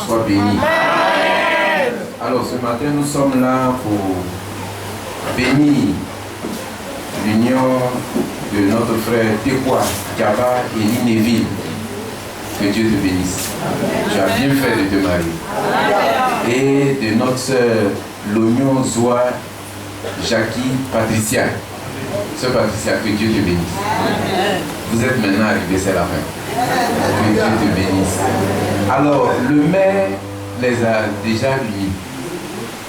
soit béni. Alors ce matin, nous sommes là pour bénir l'union de notre frère Tekwa, Diaba et Linéville. Que Dieu te bénisse. Tu as bien fait de te marier. Et de notre sœur Lognon Zoa Jackie Patricia. Sœur Patricia, que Dieu te bénisse. Vous êtes maintenant arrivés, c'est la fin. Que Dieu te bénisse. Alors, le maire les a déjà unis.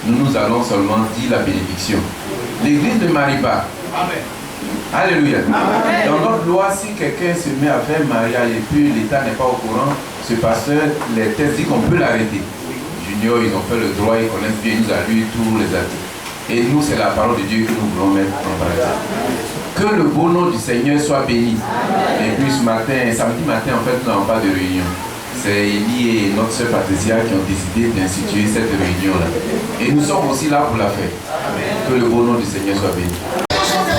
Nous allons seulement dire la bénédiction. L'église ne marie pas. Amen. Alléluia. Amen. Dans notre loi, si quelqu'un se met à faire mariage et puis l'État n'est pas au courant, ce pasteur, les textes disent qu'on peut l'arrêter. Junior, ils ont fait le droit, ils connaissent bien, ils nous ont lu tous les actes. Et nous, c'est la parole de Dieu que nous voulons mettre en pratique. Que le beau nom du Seigneur soit béni. Amen. Et puis ce matin, samedi matin, en fait, nous n'avons pas de réunion. C'est Élie et notre sœur Patricia qui ont décidé d'instituer cette réunion-là. Et nous sommes aussi là pour la faire. Amen. Que le beau nom du Seigneur soit béni.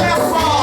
Plus fort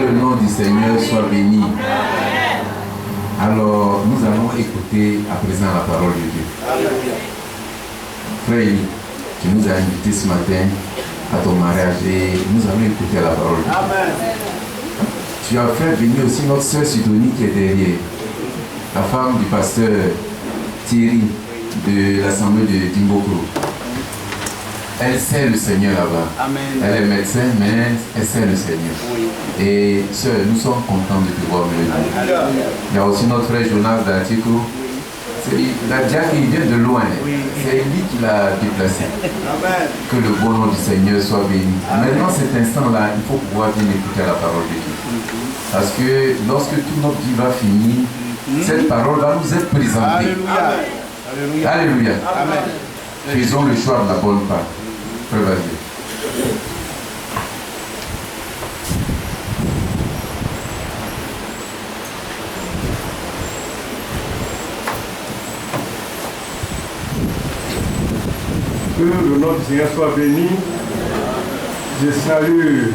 le nom du Seigneur soit béni. Alors, nous allons écouter à présent la parole de Dieu. Frère Eli, tu nous as invités ce matin à ton mariage et nous allons écouter la parole de Dieu. Tu as fait venir aussi notre sœur Sidonie qui est derrière, la femme du pasteur Thierry de l'assemblée de Dimboko. Elle sert le Seigneur là-bas. Elle est médecin, mais elle sert le Seigneur. Et sœur, nous sommes contents de te voir venir. Il y a aussi notre frère Jonas d'Atico. La diacre, il vient de loin. C'est lui qui l'a déplacé. Que le bon nom du Seigneur soit béni. Maintenant, cet instant-là, il faut pouvoir bien écouter la parole de Dieu. Parce que lorsque tout notre vie va finir, cette parole va nous être présentée. Alléluia. Alléluia. Faisons le choix de la bonne part. Frère, vas-y. Que le nom du Seigneur soit béni. Je salue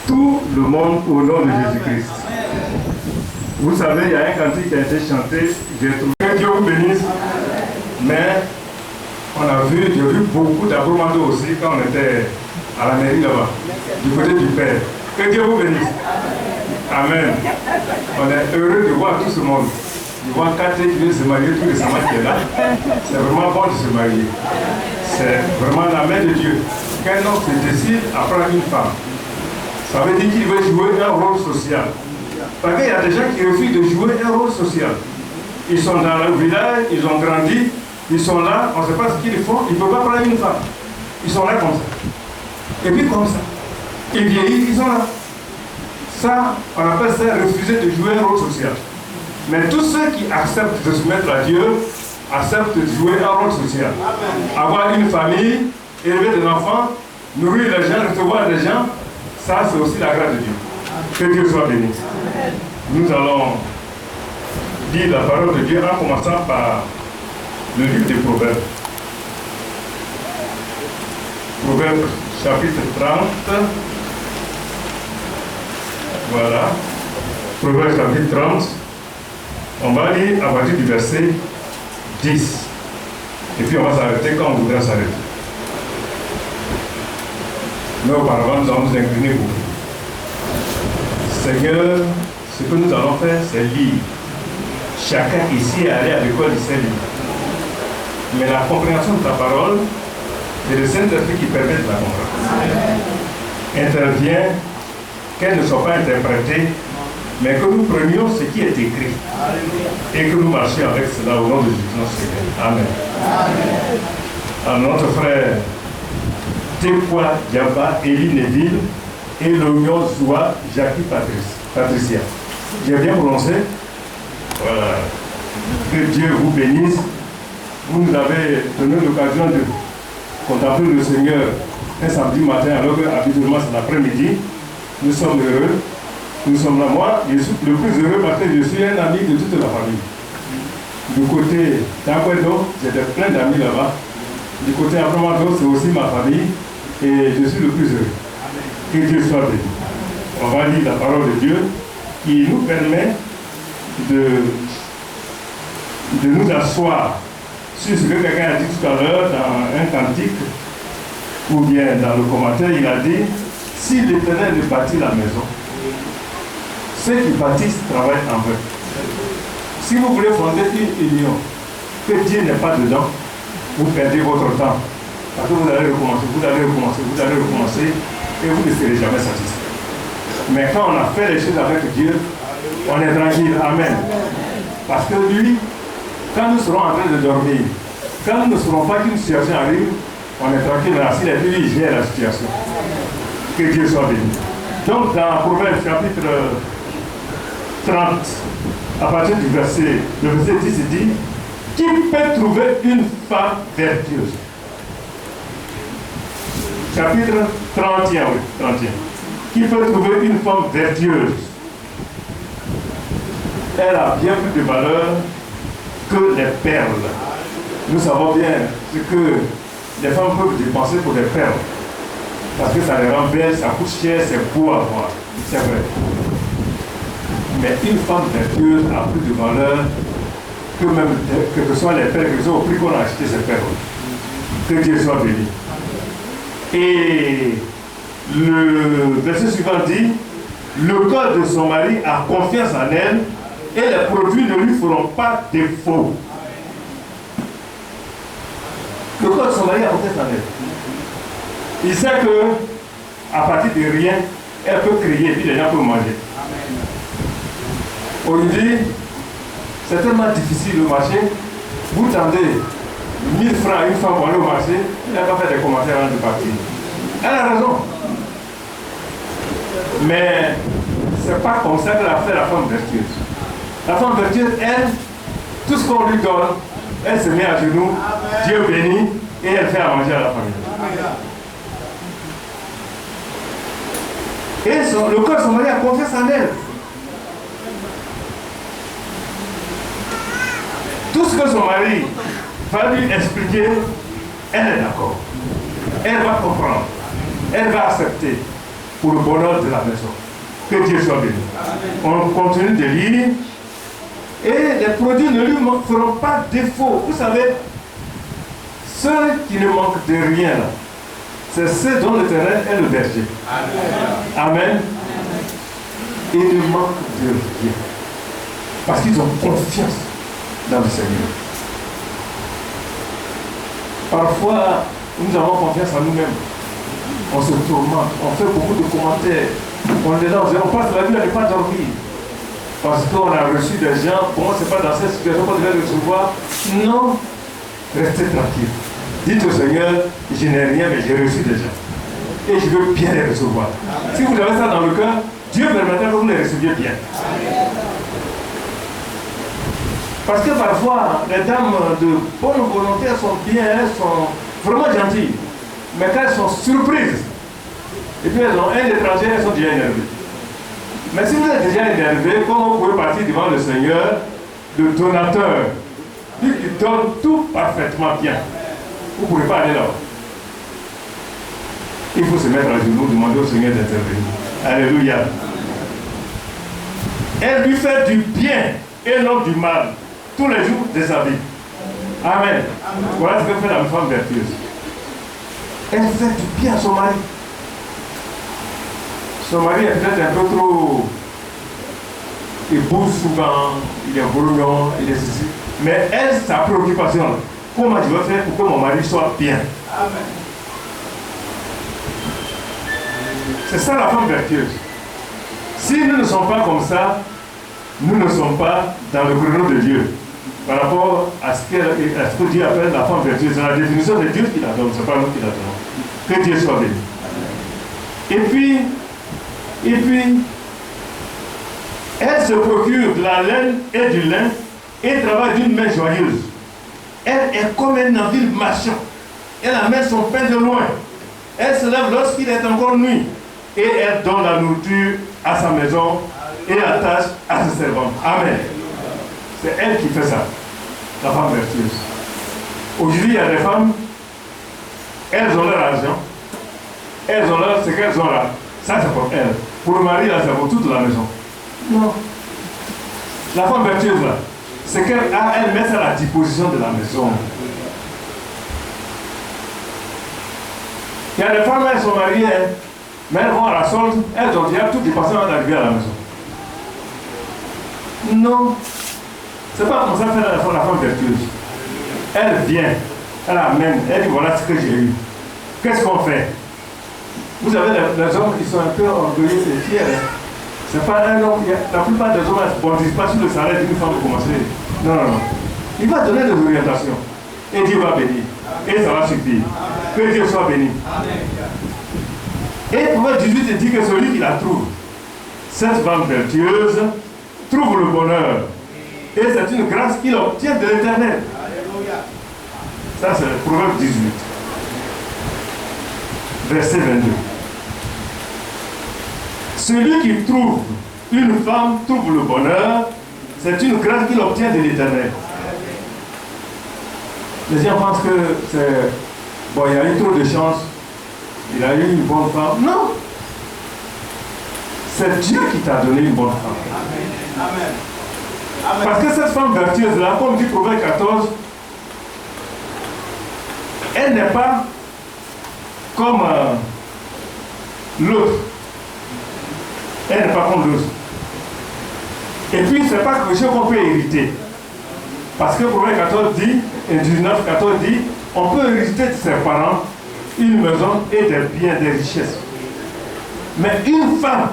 tout le monde au nom de Jésus-Christ. Vous savez, il y a un cantique qui a été chanté. J'ai trouvé que Dieu vous bénisse. Mais j'ai vu beaucoup d'abonnements aussi quand on était à la mairie là-bas, du côté du Père. Que Dieu vous bénisse. Amen. On est heureux de voir tout ce monde. De voir Katé qui vient se marier tout récemment qui est là. C'est vraiment bon de se marier. C'est vraiment la main de Dieu. Qu'un homme se décide à prendre une femme, ça veut dire qu'il veut jouer un rôle social. Parce qu'il y a des gens qui refusent de jouer un rôle social. Ils sont dans le village, ils ont grandi, ils sont là, on ne sait pas ce qu'ils font, ils ne peuvent pas prendre une femme. Ils sont là comme ça. Et puis comme ça. Ils vieillissent, ils sont là. Ça, on appelle ça refuser de jouer un rôle social. Mais tous ceux qui acceptent de se mettre à Dieu, acceptent de jouer un rôle social. Avoir une famille, élever des enfants, nourrir les gens, recevoir des gens, ça c'est aussi la grâce de Dieu. Que Dieu soit béni. Nous allons lire la parole de Dieu en commençant par le livre des Proverbes. Proverbes chapitre 30. Voilà. Proverbes chapitre 30. On va lire à partir du verset 10. Et puis on va s'arrêter quand on voudra s'arrêter. Mais auparavant, nous allons nous incliner beaucoup. Seigneur, ce que nous allons faire, c'est lire. Chacun ici est allé à l'école, il sait lire. Mais la compréhension de ta parole, c'est le Saint-Esprit qui permet de la comprendre. Intervient, qu'elle ne soit pas interprétée, mais que nous prenions ce qui est écrit. Et que nous marchions avec cela au nom de Jésus notre Seigneur. Amen. À notre frère Tekwa Diaba, Eli Neville et l'Oignon Zoua Jackie Patricia. J'ai bien prononcé. Voilà. Que Dieu vous bénisse. Vous nous avez donné l'occasion de contempler le Seigneur un samedi matin, alors que habituellement c'est l'après-midi. Nous sommes heureux. Nous sommes là. Moi, je suis le plus heureux parce que je suis un ami de toute la famille. Du côté d'Akwendo, j'ai plein d'amis là-bas. Du côté Abromado, c'est aussi ma famille. Et je suis le plus heureux. Que Dieu soit béni. On va lire la parole de Dieu qui nous permet de nous asseoir sur ce que quelqu'un a dit tout à l'heure dans un cantique ou bien dans le commentaire. Il a dit, si l'Éternel ne bâtit la maison, ceux qui bâtissent travaillent en vain. Si vous voulez fonder une union, que Dieu n'est pas dedans, vous perdez votre temps. Parce que vous allez recommencer, vous allez recommencer, vous allez recommencer, et vous ne serez jamais satisfait. Mais quand on a fait les choses avec Dieu, on est tranquille. Amen. Parce que lui, quand nous serons en train de dormir, quand nous ne saurons pas qu'une situation arrive, on est tranquille, assis, et puis il gère la situation. Que Dieu soit béni. Donc dans Proverbes chapitre 30, à partir du verset 10, il dit, qui peut trouver une femme vertueuse? Chapitre 31, oui, 31. Qui peut trouver une femme vertueuse? Elle a bien plus de valeur que les perles. Nous savons bien ce que les femmes peuvent dépenser pour des perles. Parce que ça les rend belles, ça coûte cher, c'est beau à voir. c'est vrai. Mais une femme vertueuse a plus de valeur que même, que ce soit les perles, que ce soit au prix qu'on a acheté ces perles. Que Dieu soit béni. Et le verset suivant dit, le cœur de son mari a confiance en elle et les produits ne lui feront pas défaut. Le cœur de son mari a confiance en elle. Il sait que à partir de rien, elle peut crier et puis les gens peuvent manger. Aujourd'hui, c'est tellement difficile le marché. Vous tendez 1000 francs à une femme pour aller au marché, il n'a pas fait des commentaires avant de partir. Elle a raison. Mais c'est pas comme ça qu'elle a fait la femme vertueuse. La femme vertueuse, elle, tout ce qu'on lui donne, elle se met à genoux, Dieu bénit, et elle fait à manger à la famille. Et le cœur de son mari a confiance en elle. Tout ce que son mari va lui expliquer, elle est d'accord. Elle va comprendre. Elle va accepter pour le bonheur de la maison. Que Dieu soit béni. On continue de lire. Et les produits ne lui feront pas défaut. Vous savez, ceux qui ne manquent de rien, c'est ceux dont le terrain est le berger. Amen. Ils ne manquent de rien. Parce qu'ils ont confiance dans le Seigneur. Parfois, nous avons confiance en nous-mêmes. On se tourmente, on fait beaucoup de commentaires. On est là, on passe la vie à ne pas dormir. Parce qu'on a reçu des gens, bon, c'est pas dans cette situation qu'on devait recevoir. Non, restez tranquille. Dites au Seigneur, je n'ai rien, mais j'ai reçu des gens. Et je veux bien les recevoir. Si vous avez ça dans le cœur, Dieu permettra que vous les receviez bien. Parce que parfois, les dames de bonne volonté, elles sont bien, elles sont vraiment gentilles. Mais quand elles sont surprises, et puis elles ont un étranger, elles sont déjà énervées. Mais si vous êtes déjà énervé, comment vous pouvez partir devant le Seigneur, le donateur, lui qui donne tout parfaitement bien? Vous ne pouvez pas aller là. Il faut se mettre à genoux, demander au Seigneur d'intervenir. Alléluia. Elle lui fait du bien et non du mal, tous les jours de sa vie. Amen. Voilà ce que fait la femme vertueuse. Elle fait du bien à son mari. Son mari est peut-être un peu trop... Il bouge souvent, il est grognon, il est ceci. Mais elle, sa préoccupation, comment je vais faire pour que mon mari soit bien? Amen. C'est ça la femme vertueuse. Si nous ne sommes pas comme ça, nous ne sommes pas dans le chrono de Dieu. Par rapport à ce que Dieu appelle la femme vertueuse. C'est la définition de Dieu qui la donne, ce n'est pas nous qui la donnons. Que Dieu soit béni. Et puis, elle se procure de la laine et du lin et travaille d'une main joyeuse. Elle est comme un navire marchand. Elle amène son pain de loin. Elle se lève lorsqu'il est encore nuit. Et elle donne la nourriture à sa maison et attache à ses servantes. Amen. C'est elle qui fait ça, la femme vertueuse. Aujourd'hui, il y a des femmes, elles ont leur argent, elles ont leur, ce qu'elles ont là, ça c'est pour elles. Pour le mari, là, c'est pour toute la maison. Non. La femme vertueuse, là, ce qu'elle a, elle met ça à la disposition de la maison. Il y a des femmes, elles sont mariées, mais elles vont à la solde, elles ont déjà tout dépassé avant d'arriver à la maison. Non. C'est pas comme ça que fait la femme vertueuse. Elle vient, elle amène, elle dit voilà ce que j'ai eu. Qu'est-ce qu'on fait? Vous avez les hommes qui sont un peu orgueilleux et fiers. Hein? C'est pas un homme, la plupart des hommes ne bondissent pas sur le salaire d'une femme pour commencer. Non, non, non. Il va donner des orientations. Et Dieu va bénir. Et ça va suffire. Que Dieu soit béni. Et Proverbe 18 dit que celui qui la trouve, cette femme vertueuse, trouve le bonheur. Et c'est une grâce qu'il obtient de l'Éternel. Ça, c'est le Proverbe 18. Verset 22. Celui qui trouve une femme trouve le bonheur. C'est une grâce qu'il obtient de l'Éternel. Les gens pensent que c'est... Bon, il a eu trop de chance. Il a eu une bonne femme. Non. C'est c'est Dieu qui t'a donné une bonne femme. Parce que cette femme vertueuse-là, comme dit Proverbe 14, elle n'est pas comme l'autre. Elle n'est pas comme l'autre. Et puis, ce n'est pas quelque chose qu'on peut hériter. Parce que Proverbe 14 dit, et 19, 14 dit, on peut hériter de ses parents une maison et des biens, des richesses. Mais une femme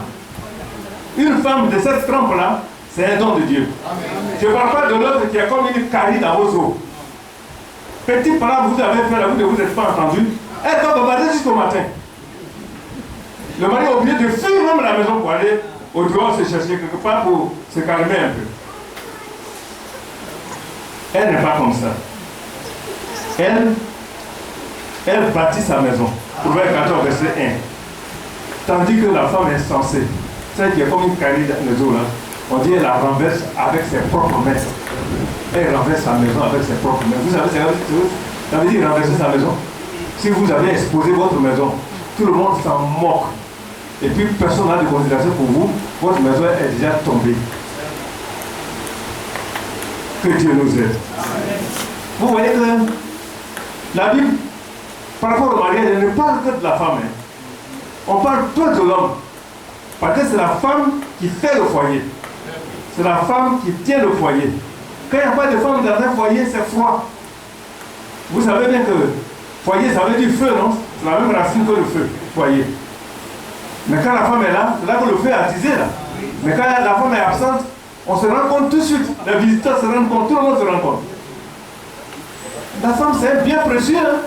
de cette trempe-là, c'est un don de Dieu. Je ne parle pas de l'autre qui est comme une carie dans vos os. Petit parent, vous avez fait la vous ne vous êtes pas entendu. Elle va bavarder jusqu'au matin. Le mari est obligé de fuir même la maison pour aller au dehors se chercher quelque part pour se calmer un peu. Elle n'est pas comme ça. Elle bâtit sa maison. Proverbe 14, verset 1. Tandis que la femme insensée, celle qui est comme une carie dans les eaux là, on dit elle la renverse avec ses propres mains. Elle renverse sa maison avec ses propres mains. Vous savez, ça veut dire renverser sa maison. Si vous avez exposé votre maison, tout le monde s'en moque. Et puis personne n'a de considération pour vous, votre maison est déjà tombée. Que Dieu nous aide. Vous voyez que la Bible, par rapport au mariage, elle ne parle que de la femme. On parle peu de l'homme. Parce que c'est la femme qui fait le foyer. C'est la femme qui tient le foyer. Quand il n'y a pas de femme dans un foyer, c'est froid. Vous savez bien que foyer, ça veut dire feu, non? C'est la même racine que le feu, foyer. Mais quand la femme est là, c'est là que le feu est attisé. Là. Mais quand la femme est absente, on se rend compte tout de suite. Les visiteurs se rendent compte, tout le monde se rend compte. La femme, c'est un bien précieux. Hein?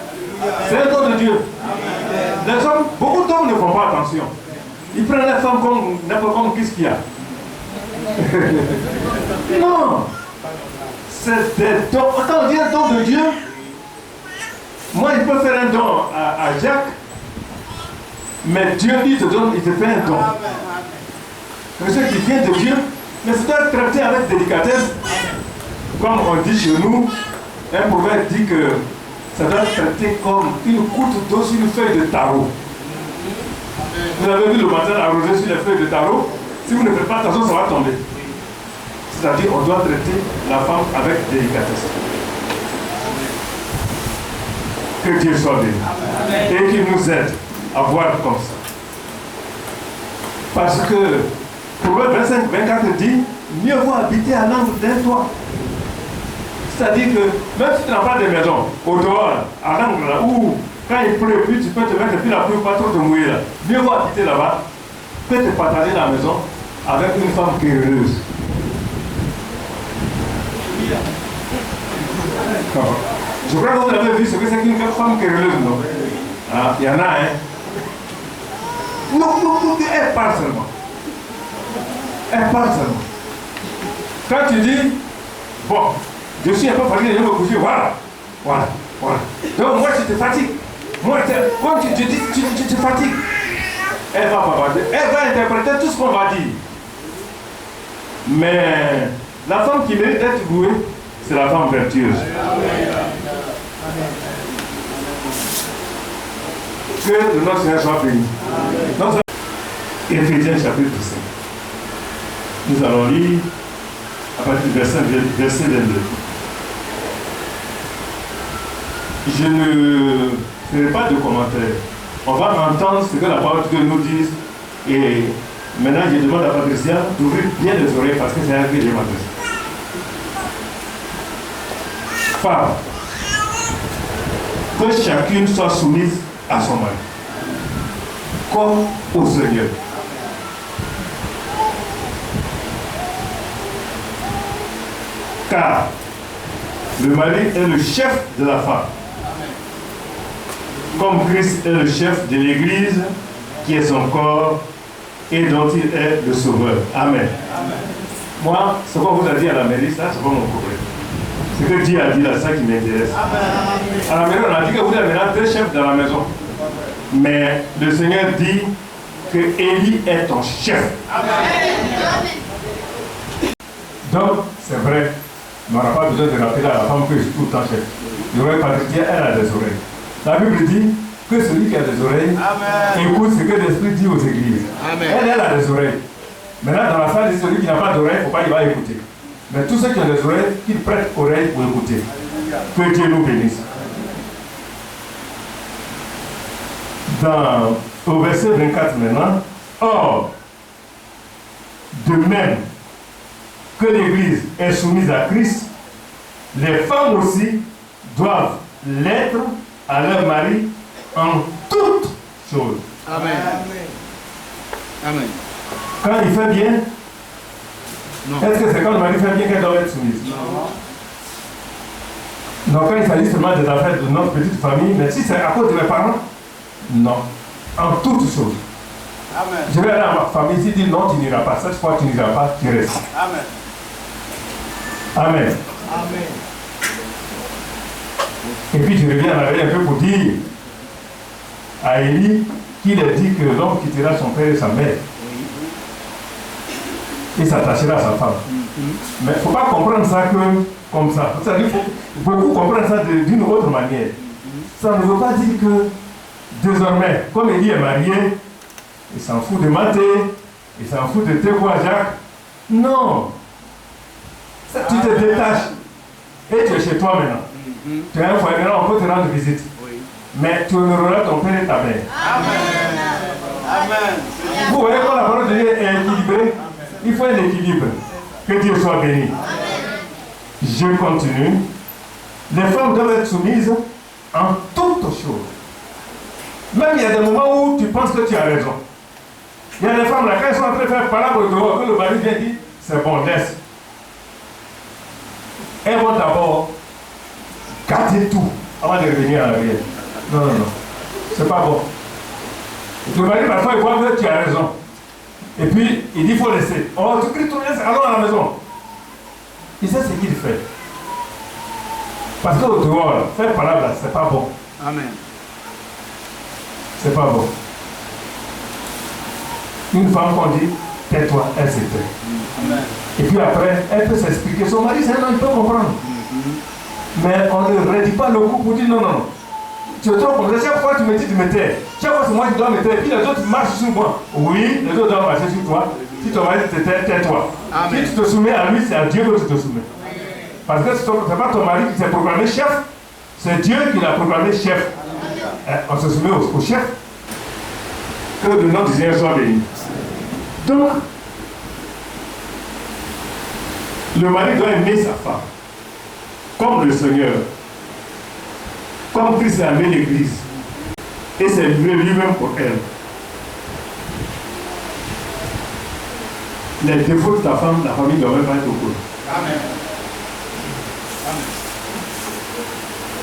C'est un don de Dieu. Les hommes, beaucoup d'hommes ne font pas attention. Ils prennent la femme comme n'importe comment qu'est-ce qu'il y a. Non. C'est des dons. Quand on dit un don de Dieu, moi, il peut faire un don à Jacques, mais Dieu lui te donne, il te fait un don. C'est ce qui vient de Dieu, mais c'est doit être traité avec délicatesse. Comme on dit chez nous, un proverbe dit que ça doit être traité comme une goutte d'eau sur une feuille de tarot. Vous avez vu le matin arroser sur les feuilles de tarot, si vous ne faites pas attention, ça va tomber. C'est-à-dire on doit traiter la femme avec délicatesse. Que Dieu soit béni. Et qu'il nous aide à voir comme ça. Parce que Proverbe 25, 24 dit, mieux vaut habiter à l'angle d'un toit. C'est-à-dire que même si tu n'as pas de maison, au dehors, à l'angle là, où quand il pleut, puis tu peux te mettre, et puis la pluie pas trop te mouiller là. Mieux vaut habiter là-bas que de partager la maison avec une femme querelleuse. Je crois que vous avez vu ce que c'est qu'une femme querelleuse, non? Ah, il y en a, hein? Non, elle parle seulement. Elle parle seulement. Quand tu dis, bon, je suis un peu fatigué, je vais me coucher, voilà. Donc moi, je te fatigue. Moi, quand tu dis, tu te fatigues. Elle va bavarder. Elle va interpréter tout ce qu'on va dire. Mais la femme qui mérite d'être louée, c'est la femme vertueuse. Que le nom Seigneur soit béni. Éphésiens chapitre 5. Nous allons lire à partir du verset 22. Je ne ferai pas de commentaires. On va entendre ce que la parole de Dieu nous dit. Et maintenant, je demande à Patricia d'ouvrir bien les oreilles parce que c'est elle que je m'adresse. Femme, que chacune soit soumise à son mari, comme au Seigneur. Car le mari est le chef de la femme, comme Christ est le chef de l'Église, qui est son corps et dont il est le sauveur. Amen. Moi, ce qu'on vous a dit à la mairie, ça, c'est pas mon problème. Ce que Dieu a dit là, c'est ça qui m'intéresse. À la mairie, on a dit que vous avez maintenant deux chefs dans la maison. Mais le Seigneur dit que Élie est ton chef. Donc, c'est vrai, on n'aura pas besoin de rappeler à la femme que je suis tout le temps chef. L'oreille Patricia, elle a des oreilles. La Bible dit que celui qui a des oreilles écoute ce que l'Esprit dit aux églises. Elle a des oreilles. Maintenant, dans la salle, celui qui n'a pas d'oreille, il ne faut pas y va écouter. Mais tous ceux qui ont des oreilles, qu'ils prêtent oreille pour écouter. Que Dieu nous bénisse. Au verset 24 maintenant, or, de même que l'Église est soumise à Christ, les femmes aussi doivent l'être à leur mari en toutes choses. Amen. Amen. Quand il fait bien, Non. est-ce que c'est quand le mari fait bien qu'elle doit être soumise? Non, quand il s'agit seulement des affaires de notre petite famille, mais si c'est à cause de mes parents, non. En toutes choses. Amen. Je vais aller à ma famille, si dit non, tu n'iras pas. Cette fois, tu n'iras pas, tu restes. Amen. Amen. Amen. Et puis je reviens en arrière un peu pour dire à Élie qu'il a dit que l'homme quittera son père et sa mère. Il s'attachera à sa femme. Mais il ne faut pas comprendre ça comme ça. C'est-à-dire qu'il faut beaucoup comprendre ça d'une autre manière. Ça ne veut pas dire que désormais, comme Élie est marié, il s'en fout de Mathé, il s'en fout de Tekoa Jacques. Non. Ça, tu te détaches et tu es chez toi maintenant. Tu as un foyer, maintenant on peut te rendre visite. Oui. Mais tu honoreras ton père et ta mère. Amen. Amen. Vous voyez quand la parole de Dieu est équilibrée, il faut un équilibre. Que Dieu soit béni. Je continue. Les femmes doivent être soumises en toutes choses. Même il y a des moments où tu penses que tu as raison. Il y a des femmes là, quand elles sont en train de faire parole dehors, que le mari vient dire, c'est bon, laisse. Elles vont d'abord garder tout avant de revenir en arrière. Non, non, non. C'est pas bon. Le mari, parfois, il voit que tu as raison. Et puis, il dit, il faut laisser. Oh, tu cries, tu laisses, allons à la maison. Il sait ce qu'il fait. Parce qu'au dehors, faire parole là, c'est pas bon. Amen. C'est pas bon. Une femme qu'on dit, tais-toi, elle se tait. Amen. Et puis après, elle peut s'expliquer. Son mari, c'est un homme, il peut comprendre. Mais on ne rédit pas le coup pour dire non, non, non. Tu es trop comme ça. Chaque fois, tu me dis de me taire. Chaque fois, c'est moi qui dois me taire. Et puis les autres marchent sur moi. Oui, les autres doivent marcher sur toi. Si ton mari te tait, tais-toi. Si tu te soumets à lui, c'est à Dieu que tu te soumets. Parce que ce n'est pas ton mari qui s'est proclamé chef, c'est Dieu qui l'a proclamé chef. On se soumet au chef. Que le nom du Seigneur soit béni. Donc, le mari doit aimer sa femme, comme le Seigneur, comme Christ a aimé l'Église, et s'est livré lui-même pour elle. Les défauts de ta femme, la famille ne doit même pas être au courant. Amen.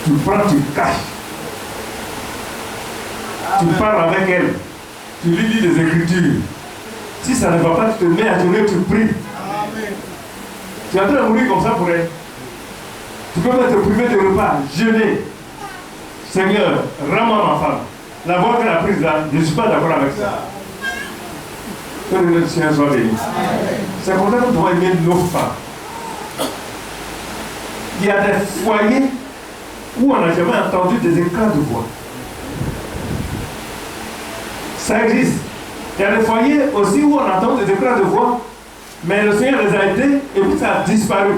Tu prends, tu caches. Tu parles avec elle. Tu lui lis les Écritures. Si ça ne va pas, tu te mets à jeûner, tu pries. Amen. Tu es en train de mourir comme ça pour elle. Tu peux même te priver de repas, jeûner. Seigneur, rends-moi ma femme. La voix qu'elle a prise là, je ne suis pas d'accord avec ça. Que le Seigneur soit béni. C'est comme ça que nous devons aimer nos femmes. Il y a des foyers où on n'a jamais entendu des éclats de voix. Ça existe. Il y a des foyers aussi où on entend des éclats de voix, mais le Seigneur les a aidés et puis ça a disparu.